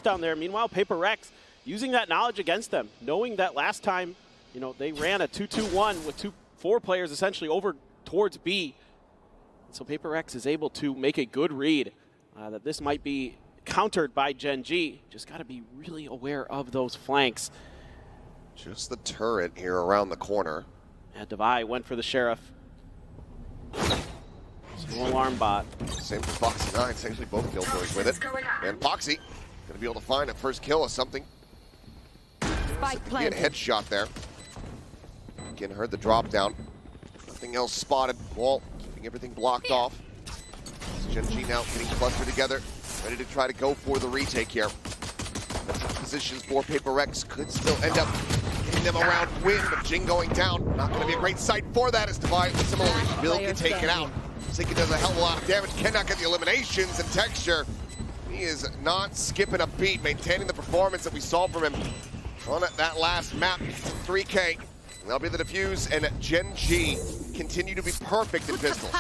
down there. Meanwhile, PRX using that knowledge against them, knowing that last time, you know, they ran a 2-2-1 with 4 players essentially over towards B. And so PRX is able to make a good read that this might be countered by Gen.G. Just got to be really aware of those flanks. Just the turret here around the corner. Yeah, Devi went for the Sheriff. No alarm bot. Same for Foxy 9, essentially both kill stories with it. And Foxy gonna be able to find a first kill of something. Get a headshot there. Again, heard the drop down. Nothing else spotted. Wall keeping everything blocked off. Gen.G now getting clustered together, ready to try to go for the retake here. Positions for PRX could still end up getting them around win, but Jing going down. Not going to be a great sight for that as Devi similarly will get taken out. Zika does a hell of a lot of damage, cannot get the eliminations, and Texture, he is not skipping a beat, maintaining the performance that we saw from him on that last map, 3K. And that'll be the defuse, and Gen.G continue to be perfect in pistols.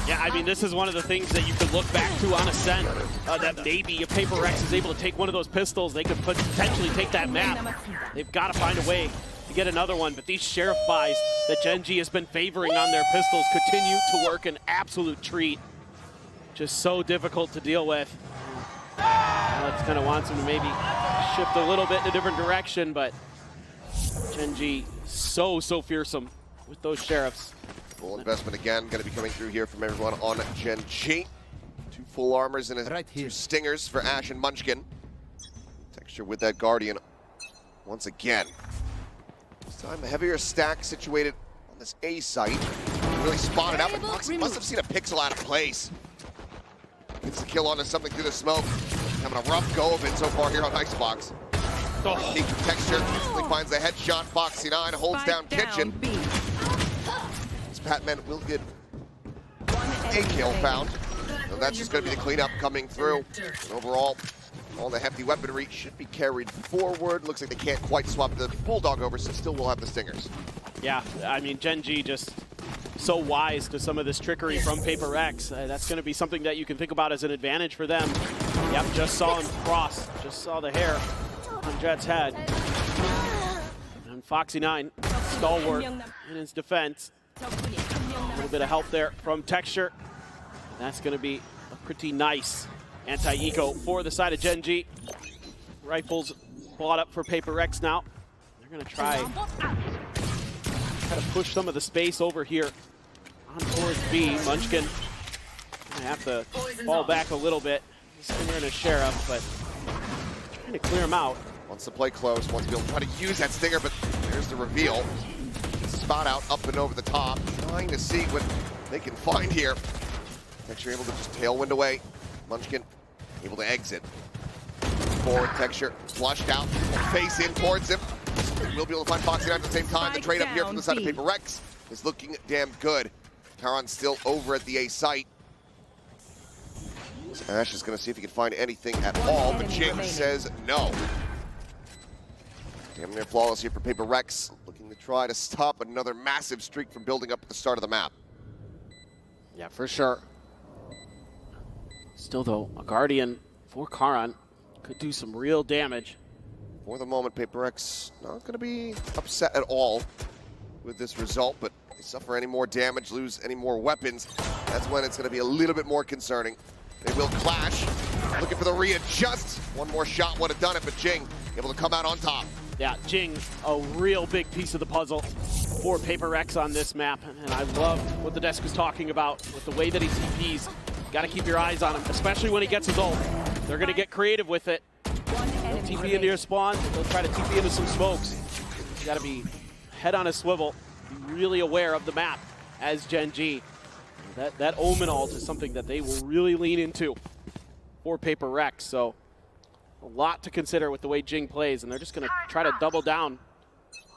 Yeah, I mean, this is one of the things that you could look back to on Ascent, that maybe if PRX is able to take one of those pistols, they could potentially take that map. They've got to find a way to get another one, but these Sheriff buys that Gen.G has been favoring on their pistols continue to work an absolute treat. Just so difficult to deal with. Alex kind of wants him to maybe shift a little bit in a different direction, but Gen.G so fearsome with those Sheriffs. Full investment again, going to be coming through here from everyone on Gen.G. 2 full armors and 2 stingers for Ash and Munchkin. Texture with that Guardian once again. This time a heavier stack situated on this A site. Really spotted out, but Foxy must have seen a pixel out of place. Gets the kill onto something through the smoke. Having a rough go of it so far here on Icebox. Oh. Texture instantly finds the headshot. Foxy 9 holds down Kitchen. Patman will get a kill found. So that's just going to be the cleanup coming through. And overall, all the hefty weaponry should be carried forward. Looks like they can't quite swap the Bulldog over, so still will have the Stingers. Yeah, I mean, Gen.G just so wise to some of this trickery from PRX. That's going to be something that you can think about as an advantage for them. Yep, just saw him cross. Just saw the hair on Jet's head. And Foxy 9, stalwart in his defense. A little bit of help there from Texture. That's going to be a pretty nice anti-eco for the side of Gen.G. Rifles bought up for PRX now. They're going to try to push some of the space over here on towards B. Munchkin going to have to fall back a little bit. Stinger and a Sheriff, but trying to clear him out. Wants to play close, wants to be able to try to use that Stinger, but there's the reveal. Spot out up and over the top, trying to see what they can find here. Texture able to just tailwind away. Munchkin able to exit. Forward Texture flushed out, face in towards him. We'll be able to find Foxy at the same time. The trade up here from the side of PRX is looking damn good. Taron's still over at the A site. Ash is going to see if he can find anything at all, but Jing says no. Damn near flawless here for PRX, looking to try to stop another massive streak from building up at the start of the map. Yeah, for sure. Still though, a Guardian for Karan could do some real damage. For the moment, PRX not going to be upset at all with this result, but if they suffer any more damage, lose any more weapons, that's when it's going to be a little bit more concerning. They will clash, looking for the readjust. One more shot would have done it, but Jing able to come out on top. Yeah, Jing, a real big piece of the puzzle for PRX on this map. And I love what the desk was talking about with the way that he TPs. Got to keep your eyes on him, especially when he gets his ult. They're going to get creative with it. They'll TP into your spawn. They'll try to TP into some smokes. You got to be head on a swivel, be really aware of the map as Gen.G. That Omen ult is something that they will really lean into for PRX. So a lot to consider with the way Jing plays, and they're just going to try to double down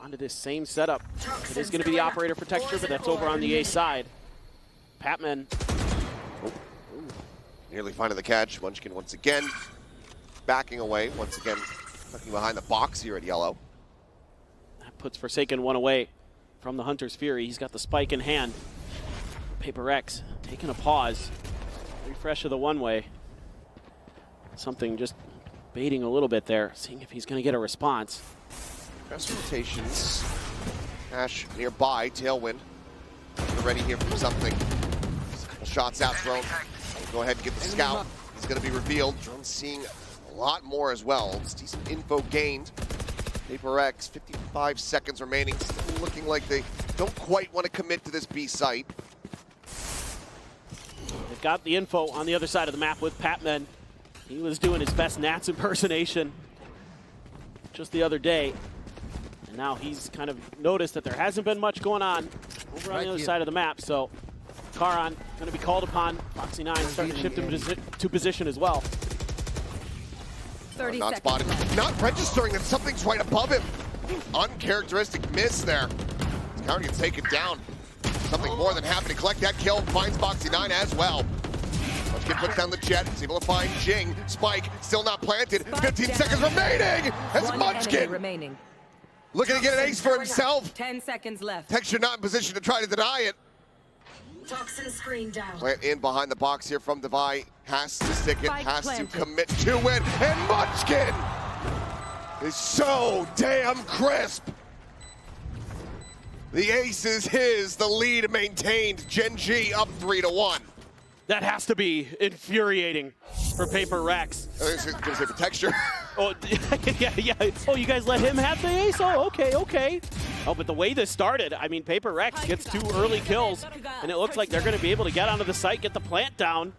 onto this same setup. It is going to be the operator for Texture, but that's over on the A side. Patman. Nearly finding the catch. Munchkin once again backing away. Once again tucking behind the box here at yellow. That puts Forsaken one away from the Hunter's Fury. He's got the spike in hand. PRX taking a pause. Refresh of the one-way. Something just baiting a little bit there, seeing if he's going to get a response. Press rotations. Ash nearby, tailwind. We're ready here for something. Couple shots out thrown. Go ahead and get the scout. He's going to be revealed. Drone's seeing a lot more as well. It's decent info gained. PRX, 55 seconds remaining. Still looking like they don't quite want to commit to this B site. They've got the info on the other side of the map with Patman. He was doing his best Nats impersonation just the other day. And now he's kind of noticed that there hasn't been much going on over on the other side of the map. So Karan going to be called upon. Foxy 9 starting to shift him to position as well. 30 not seconds. spotted. Not registering that something's right above him. Uncharacteristic miss there. Karan gets taken down. Something more than happy to collect that kill. Finds Foxy 9 as well. Munchkin puts down the jet. Is able to find Jing. Spike still not planted. 15 seconds remaining. As Munchkin looking to get an ace for himself. 10 seconds left. Texture not in position to try to deny it. Toxin screen down. Plant in behind the box here from Devi. Has to stick it, has to commit to it. And Munchkin is so damn crisp. The ace is his, the lead maintained. Gen.G up 3-1. That has to be infuriating for PRX. I was gonna say for Texture. Oh, yeah. Oh, you guys let him have the ace? Oh, okay. Oh, but the way this started, I mean, PRX gets 2 early kills, and it looks like they're going to be able to get onto the site, get the plant down,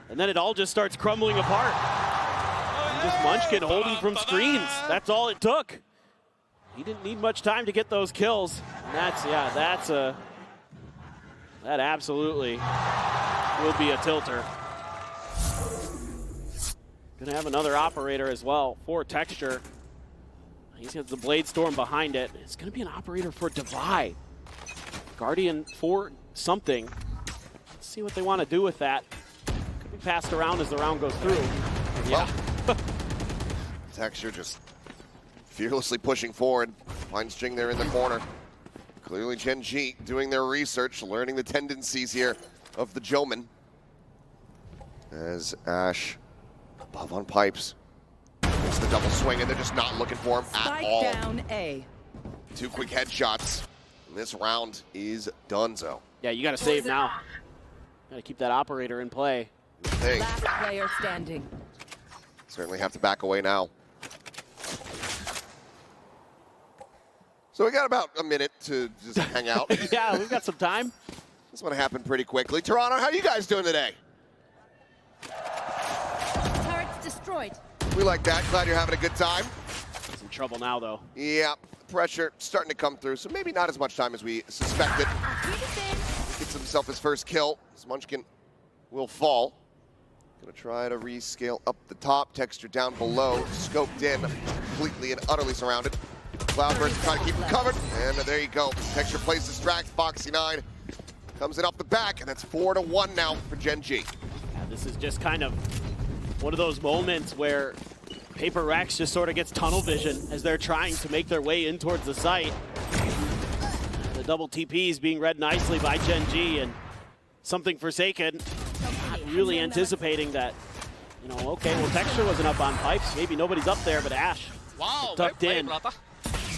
and then it all just starts crumbling apart. And just Munchkin holding from screens. That's all it took. He didn't need much time to get those kills. And that absolutely will be a tilter. Gonna have another operator as well for Texture. He's got the Blade Storm behind it. It's gonna be an operator for Devi. Guardian for something. Let's see what they want to do with that. Could be passed around as the round goes through. Yeah. Well, Texture just fearlessly pushing forward. Finds Jing there in the corner. Clearly Gen.G doing their research, learning the tendencies here of the Joman. As Ash above on pipes. It's the double swing, and they're just not looking for him at all. Down A. 2 quick headshots. And this round is donezo. Yeah, you gotta save now. Gotta keep that operator in play. Last player standing. Certainly have to back away now. So we got about a minute to just hang out. Yeah, we've got some time. This one happened pretty quickly. Toronto, how you guys doing today? Turrets destroyed. We like that. Glad you're having a good time. He's in trouble now, though. Yeah, pressure starting to come through, so maybe not as much time as we suspected. Gets himself his first kill. This Munchkin will fall. Gonna try to rescale up the top. Texture down below. Scoped in, completely and utterly surrounded. Cloudburst trying to keep him covered, and there you go. Texture plays distract. Foxy 9 comes in off the back, and that's 4-1 now for Gen.G. Yeah, this is just kind of one of those moments where PRX just sort of gets tunnel vision as they're trying to make their way in towards the site. The double TP is being read nicely by Gen.G, and something Forsaken not really anticipating that, you know, okay, well, Texture wasn't up on pipes. Maybe nobody's up there, but Ash tucked in.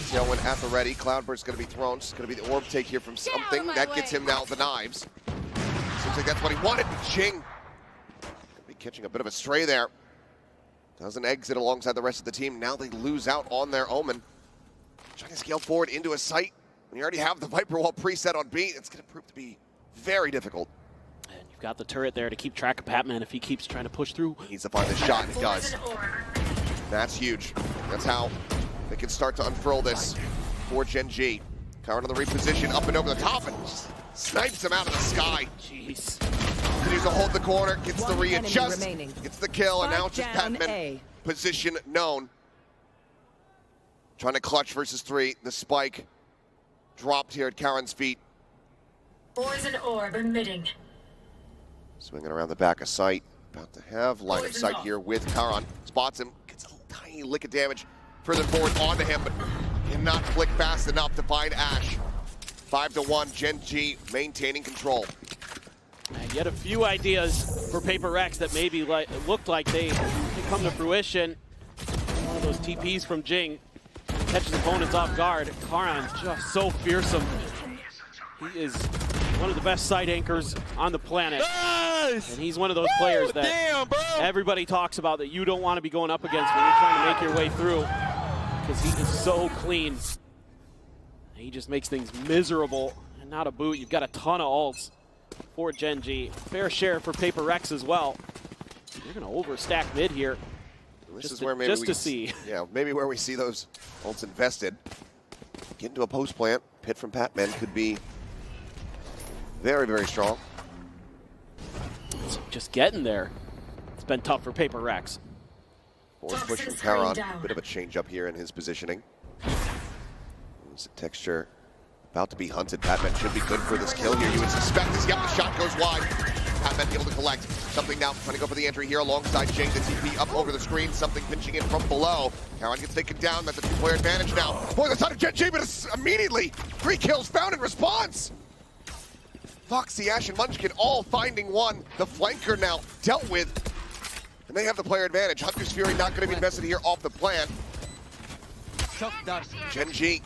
Tailwind at the ready. Cloudburst's going to be thrown. It's going to be the orb take here from something. That gets him now the knives. Seems like that's what he wanted. Jing going to be catching a bit of a stray there. Doesn't exit alongside the rest of the team. Now they lose out on their Omen. Trying to scale forward into a site. When you already have the Viper Wall preset on B, it's going to prove to be very difficult. And you've got the turret there to keep track of Patman if he keeps trying to push through. He needs to find the shot, and he does. That's huge. That's how they can start to unfurl this for Gen.G. Karan on the reposition, up and over the top, and just snipes him out of the sky. Jeez. Continues to hold the corner, gets the readjust, remaining. gets the kill, and now it's just Patman. Position known. Trying to clutch versus 3. The spike dropped here at Karan's feet. Poison orb emitting. Swinging around the back of sight. About to have line of sight here with Karan. Spots him, gets a tiny lick of damage further forward onto him, but cannot flick fast enough to find Ash. 5-1, Gen.G maintaining control. And yet a few ideas for PRX that maybe looked like they come to fruition. those TPs from Jing. Catches opponents off guard. Karan just so fearsome. He is one of the best side anchors on the planet. Nice! And he's one of those players that everybody talks about that you don't want to be going up against when you're trying to make your way through, because he is so clean. He just makes things miserable. And not a boot. You've got a ton of ults for Gen.G. Fair share for PRX as well. You're going to overstack mid here. This is where maybe just to see. Yeah, maybe where we see those ults invested. Get into a post plant. Pit from Patman could be very, very strong. It's just getting there. It's been tough for PRX. Forward push from Karan. Bit of a change up here in his positioning. There's a texture about to be hunted. Patman should be good for this kill here. You would suspect this. Yep, the shot goes wide. Patman able to collect. Something now trying to go for the entry here alongside Jing. The TP up over the screen. Something pinching in from below. Karan gets taken down. That's a two-player advantage now. For the side of Gen.G, but it's immediately 3 kills found in response. Foxy, Ash, and Munchkin all finding one. The flanker now dealt with. And they have the player advantage. Hunter's Fury not going to be invested here off the plant. Gen.G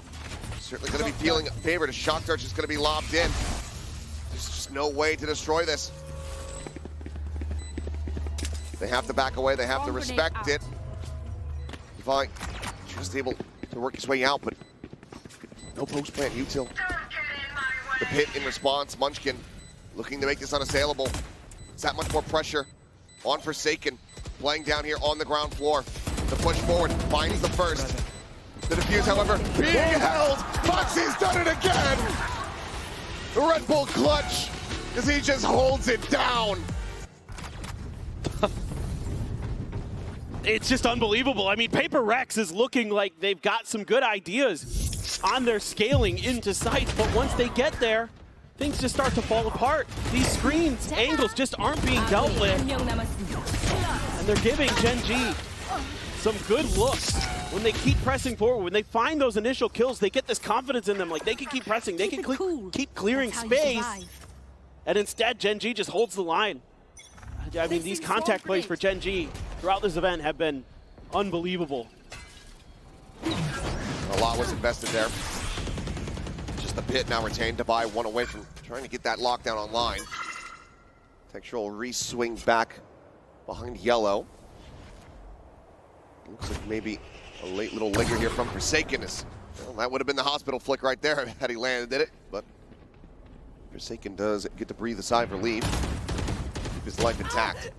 certainly going to be feeling favored. A shock dart just going to be lobbed in. There's just no way to destroy this. They have to back away. They have to respect it. Divine just able to work his way out, but no post plant util. The pit in response. Munchkin looking to make this unassailable. It's that much more pressure on Forsaken. Playing down here on the ground floor. The push forward finds the first. The defuse, however, being held. Foxy's done it again. The Red Bull clutch as he just holds it down. It's just unbelievable. I mean, PRX is looking like they've got some good ideas on their scaling into sight, but once they get there, things just start to fall apart. These screens, angles just aren't being dealt with. And they're giving Gen.G some good looks when they keep pressing forward. When they find those initial kills, they get this confidence in them. Like, they can keep pressing. They can keep clearing space. And instead, Gen.G just holds the line. I mean, these contact plays for Gen.G throughout this event have been unbelievable. A lot was invested there. Just the pit now retained to buy one away from trying to get that lockdown online. Textural re-swing back behind yellow. Looks like maybe a late little linger here from Forsaken. Well, that would have been the hospital flick right there had he landed it, but Forsaken does get to breathe a sigh of relief. Keep his life intact.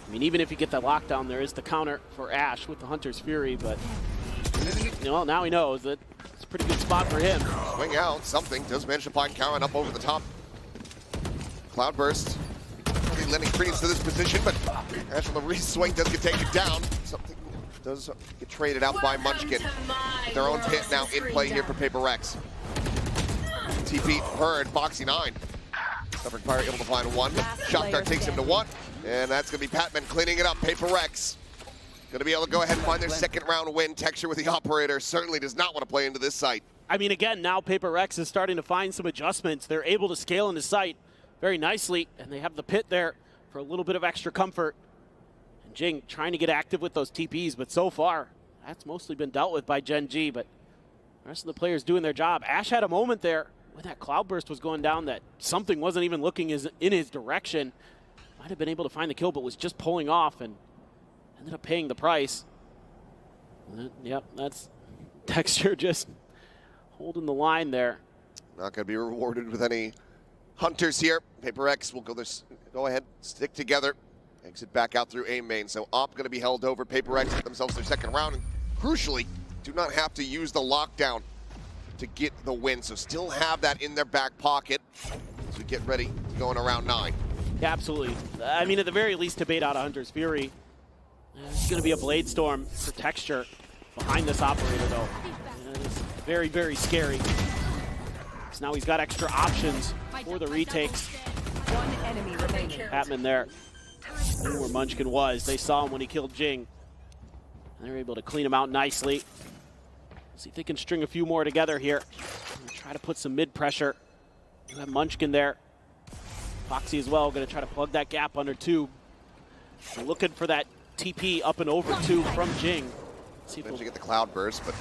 I mean, even if you get that lockdown, there is the counter for Ash with the Hunter's Fury, but you know, now he knows that it's a pretty good spot for him. Swing out, something does manage to find Karan up over the top. Cloudburst, really lending credence to this position, but Ash on the re-swing does get taken down. Something does get traded out by Munchkin. Their own pit now in play here for PRX. TP heard, Foxy 9. Suffering Fire able to find one. Shock Dart takes him to one. And that's going to be Patman cleaning it up. PRX going to be able to go ahead and find their second round win. Texture with the operator certainly does not want to play into this site. I mean, again, now PRX is starting to find some adjustments. They're able to scale into sight very nicely, and they have the pit there for a little bit of extra comfort. And Jing trying to get active with those TPs, but so far, that's mostly been dealt with by Gen.G, but the rest of the players doing their job. Ash had a moment there when that Cloudburst was going down that something wasn't even looking in his direction. Might have been able to find the kill, but was just pulling off and ended up paying the price. Yep, that's Texture just holding the line there. Not going to be rewarded with any hunters here. PRX will go ahead, stick together, exit back out through A main. So Op going to be held over. PRX get themselves their second round, and crucially, do not have to use the lockdown to get the win. So still have that in their back pocket as we get ready to go in around 9. Yeah, absolutely. I mean, at the very least, to bait out a Hunter's Fury. It's going to be a Blade Storm for Texture behind this operator, though. And it's very, very scary. Because now he's got extra options for the retakes. One enemy remaining. Patman there. Knew where Munchkin was. They saw him when he killed Jing. And they're able to clean him out nicely. See if they can string a few more together here. Try to put some mid pressure. You have Munchkin there. Foxy as well, going to try to plug that gap under 2. They're looking for that TP up and over to from Jing. See if Eventually get the cloud burst, but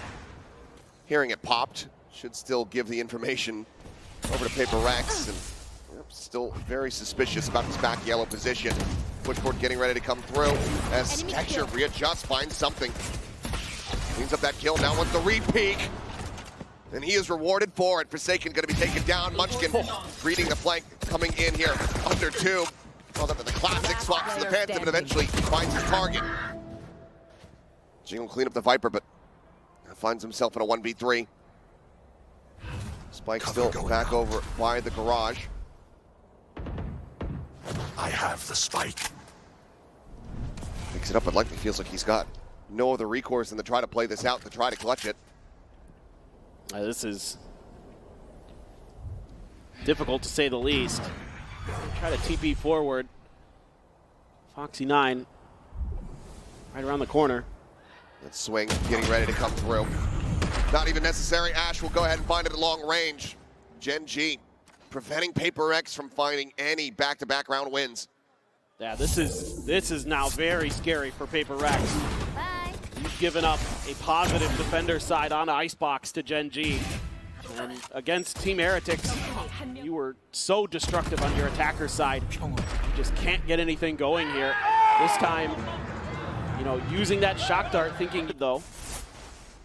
hearing it popped should still give the information over to PRX, and still very suspicious about his back yellow position. Switchboard getting ready to come through as Texture readjusts, finds something. Cleans up that kill, now wants the re-peek. And he is rewarded for it. Forsaken going to be taken down. Munchkin reading the flank, coming in here under tube. Called up to the classic, swaps to the Phantom, but eventually finds his target. Jing will clean up the Viper, but finds himself in a 1v3. Spike still back over by the garage. I have the spike. Picks it up, but likely feels like he's got no other recourse than to try to play this out, to try to clutch it. This is difficult to say the least. Try to TP forward. Foxy9 right around the corner. That swing getting ready to come through. Not even necessary. Ash will go ahead and find it at long range. Gen.G preventing PRX from finding any back-to-back round wins. Yeah, this is now very scary for PRX. You've given up a positive defender side on Icebox to Gen.G. And against Team Heretics, you were so destructive on your attacker side. You just can't get anything going here. This time, you know, using that shock dart, thinking though.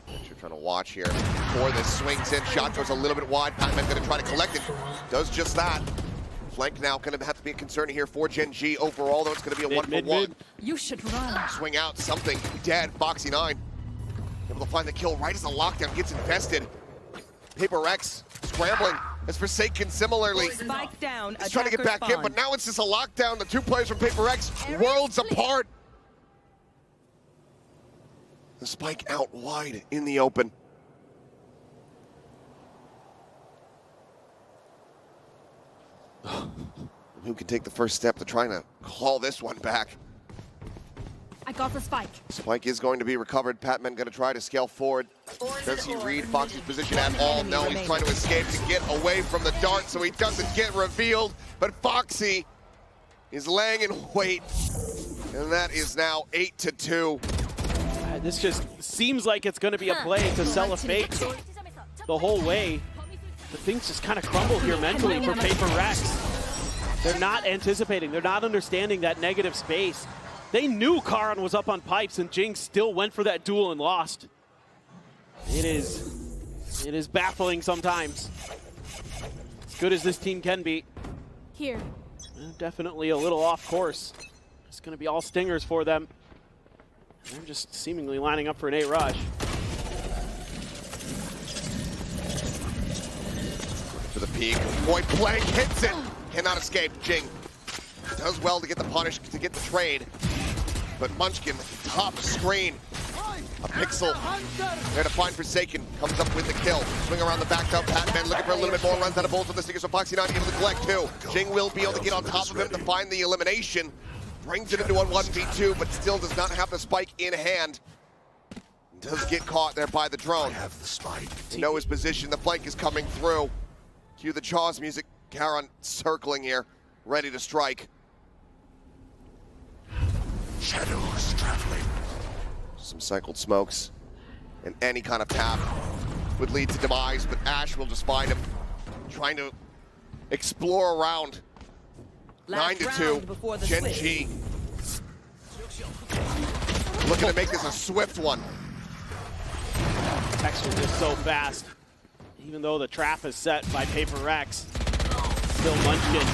You're trying to watch here for this swings in. Shot goes a little bit wide. Pac-Man going to try to collect it. Does just that. Flank now going to have to be a concern here for Gen.G overall, though it's going to be a 1-for-1. You should run. Swing out, something dead. Foxy9 able to find the kill right as the lockdown gets invested. PRX scrambling as Forsaken similarly. Spike down. He's trying to get back in, but now it's just a lockdown. The two players from PRX worlds apart. The spike out wide in the open. Who can take the first step to trying to claw this one back? I got the spike. Spike is going to be recovered. Patman going to try to scale forward. Does he read Foxy's position at all? No, he's trying to escape to get away from the dart so he doesn't get revealed. But Foxy is laying in wait. And that is now 8-2. This just seems like it's going to be a play to sell a fake the whole way. The things just kind of crumble here mentally for PRX. They're not anticipating. They're not understanding that negative space. They knew Karan was up on pipes, and Jing still went for that duel and lost. It is baffling sometimes. As good as this team can be. Here. Definitely a little off course. It's going to be all stingers for them. They're just seemingly lining up for an 8 rush. For the peak, point blank hits it. Cannot escape. Jing does well to get the punish, to get the trade. But Munchkin, top screen. A pixel there to find Forsaken. Comes up with the kill. Swing around the back up. Patman looking for a little bit more. Runs out of bullets with the stickers. So Foxy9 able to collect too. Jing will be able to get on top of him to find the elimination. Brings it into a 1v2, but still does not have the spike in hand. Does get caught there by the drone. I have the spike. You know his position. The flank is coming through. Cue the Jaws music. Karan circling here, ready to strike. Shadows traveling. Some cycled smokes, and any kind of tap would lead to demise, but Ash will just find him, trying to explore around. 9-2, Gen.G. Looking to make this a swift one. Texture just so fast. Even though the trap is set by PRX, still Munchkin.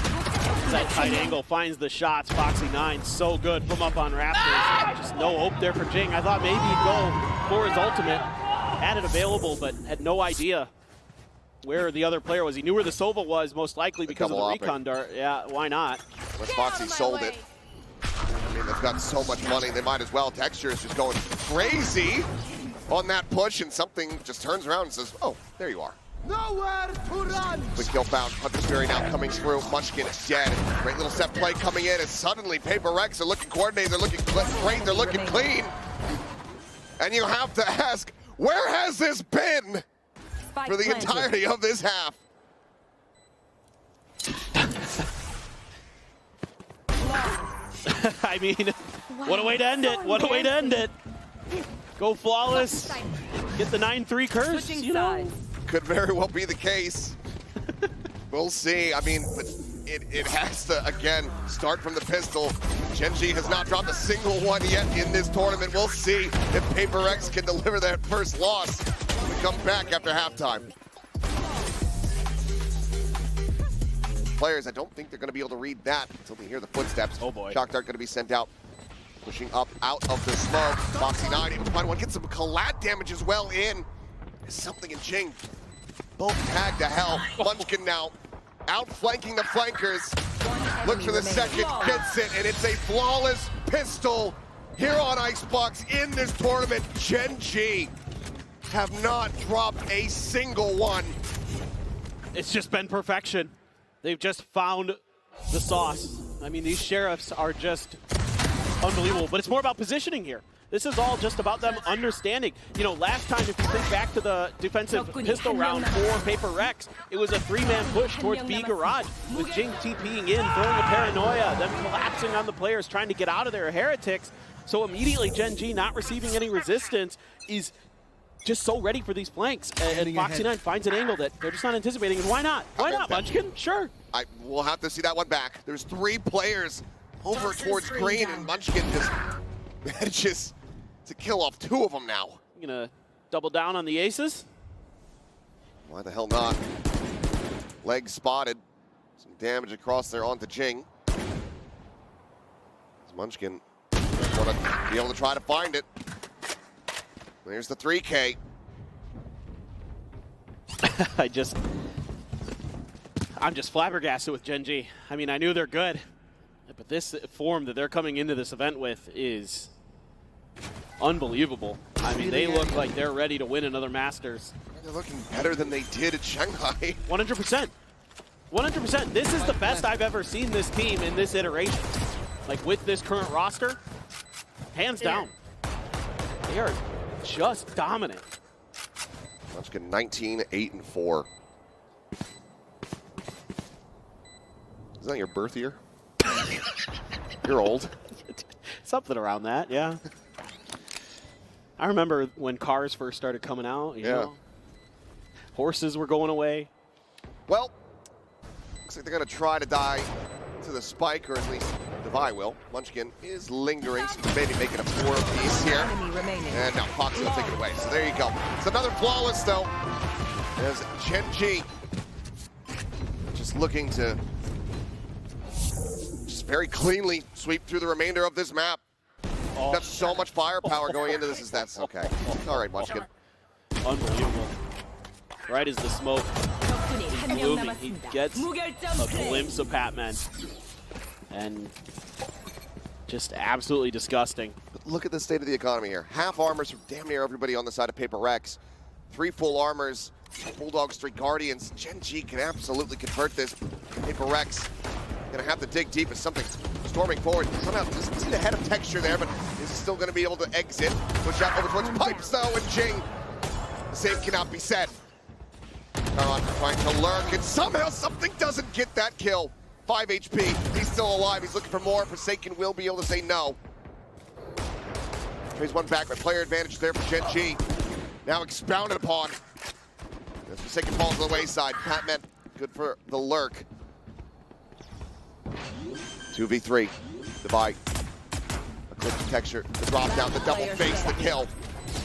That tight angle finds the shots. Foxy9 so good from up on Raptors. Just no hope there for Jing. I thought maybe he'd go for his ultimate. Had it available, but had no idea where the other player was. He knew where the Sova was, most likely because of the recon dart. Yeah, why not? But Foxy sold it. I mean, they've got so much money, they might as well. Texture is just going crazy on that push, and something just turns around and says, oh, there you are. Nowhere to run! Quick kill found. Hunter's Fury now coming through. Munchkin is dead. Great little set play coming in, and suddenly PRX are looking coordinated. They're looking great. They're looking clean. And you have to ask, where has this been for the entirety of this half? I mean, what a way to end it. What a way to end it. Go flawless. Get the 9-3 curse, you know? Could very well be the case. We'll see. I mean, but it has to, again, start from the pistol. Gen.G has not dropped a single one yet in this tournament. We'll see if PRX can deliver that first loss and come back after halftime. Players, I don't think they're going to be able to read that until they hear the footsteps. Oh boy. Shock Dart going to be sent out. Pushing up out of the smoke. Foxy 9 able to find one. Get some collat damage as well in. There's something in Jing. Both tagged to hell. Munchkin now outflanking the flankers. Looks for the second, gets it, and it's a flawless pistol here on Icebox in this tournament. Gen.G have not dropped a single one. It's just been perfection. They've just found the sauce. I mean, these sheriffs are just unbelievable, but it's more about positioning here. This is all just about them understanding. You know, last time, if you think back to the defensive pistol round for PRX, it was a 3-man push towards B Garage, with Jing TPing in, throwing a paranoia, them collapsing on the players, trying to get out of there, heretics. So immediately Gen.G, not receiving any resistance, is just so ready for these flanks. And Foxy 9 finds an angle that they're just not anticipating. And why not? Why not, Munchkin? Sure. We'll have to see that one back. There's 3 players over towards green, and Munchkin just manages to kill off 2 of them now. You gonna double down on the aces? Why the hell not? Leg spotted. Some damage across there onto Jing. Munchkin want to be able to try to find it. There's the 3K. I'm just flabbergasted with Gen.G. I mean, I knew they're good, but this form that they're coming into this event with is unbelievable. I mean, they look like they're ready to win another Masters. They're looking better than they did at Shanghai. 100%. 100%. This is the best I've ever seen this team in this iteration. Like, with this current roster, hands down. They are just dominant. Munchkin 19-8-4. Is that your birth year? You're old. Something around that, yeah. I remember when cars first started coming out, you know. Horses were going away. Well, looks like they're going to try to die to the spike, or at least Devi will. Munchkin is lingering, so maybe making a 4-piece here. And now Foxy will take it away. So there you go. It's another flawless, though, as Gen.G just looking to just very cleanly sweep through the remainder of this map. Got so much firepower going into this. That's okay. All right, Munchkin. Unbelievable. Right as the smoke is moving, he gets a glimpse of Patman. And just absolutely disgusting. But look at the state of the economy here. Half armors for damn near everybody on the side of PRX. 3 full armors, Bulldogs, 3 Guardians. Gen.G can absolutely convert this. PRX gonna have to dig deep as something storming forward. Somehow doesn't see the head of texture there, but is still gonna be able to exit. Push out over towards pipes though, and Jing. The same cannot be said. Caron trying to lurk, and somehow something doesn't get that kill. 5 HP, he's still alive, he's looking for more. Forsaken will be able to say no. Trades one back, but player advantage there for Gen.G. Now expounded upon. As Forsaken falls to the wayside, Patman good for the lurk. 2v3, Devi. A quick texture, the drop down, the double face, the kill.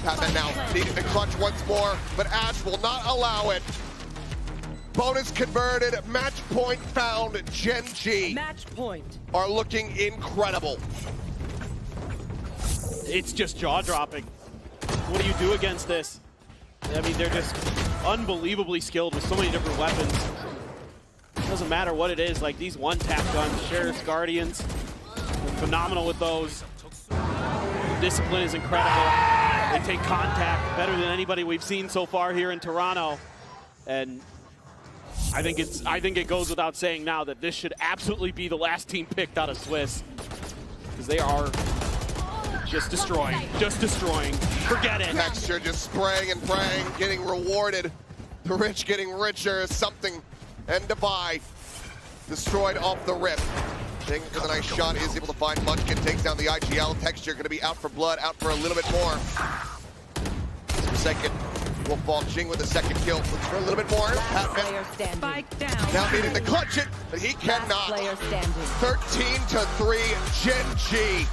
Patman now needing to clutch once more, but Ash will not allow it. Bonus converted, match point found. Gen.G Match point are looking incredible. It's just jaw-dropping. What do you do against this? I mean, they're just unbelievably skilled with so many different weapons. It doesn't matter what it is, like these one-tap guns, Sheriff's Guardians, they're phenomenal with those. The discipline is incredible. They take contact better than anybody we've seen so far here in Toronto. And I think it goes without saying now that this should absolutely be the last team picked out of Swiss, because they are just destroying. Forget it. Texture just spraying and praying, getting rewarded. The rich getting richer is something. And Devi destroyed off the rip. Thing with a nice shot is able to find Munchkin, takes down the IGL. Texture going to be out for blood, out for a little bit more. Second will fall. Jing with the second kill. Looks for a little bit more. Player standing. Spike down. Now needing to clutch it, but he Last cannot. player standing. 13-3, Gen.G.